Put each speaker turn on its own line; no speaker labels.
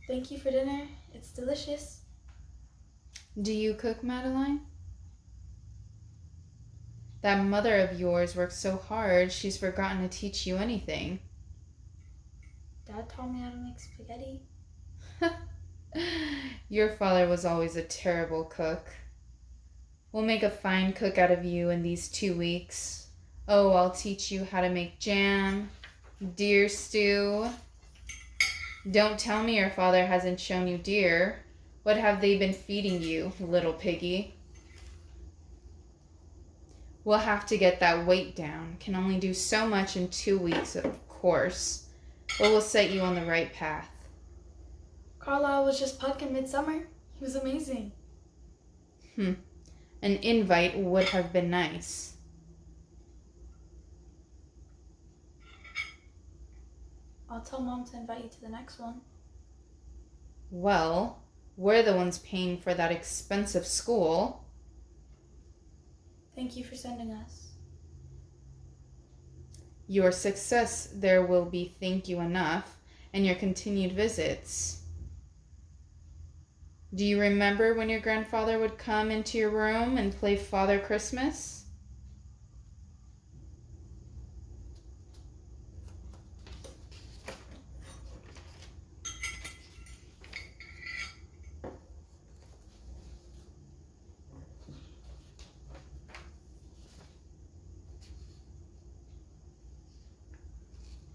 Thank you for dinner. It's delicious.
Do you cook, Madeliene? That mother of yours works so hard, she's forgotten to teach you anything.
Dad taught me how to make spaghetti.
Your father was always a terrible cook. We'll make a fine cook out of you in these 2 weeks. Oh, I'll teach you how to make jam, deer stew. Don't tell me your father hasn't shown you deer. What have they been feeding you, little piggy? We'll have to get that weight down. Can only do so much in 2 weeks, of course. But we'll set you on the right path.
Carlisle was just Puck in Midsummer. He was amazing.
An invite would have been nice.
I'll tell Mom to invite you to the next one.
Well, we're the ones paying for that expensive school.
Thank you for sending us.
Your success there will be thank you enough, and your continued visits. Do you remember when your grandfather would come into your room and play Father Christmas?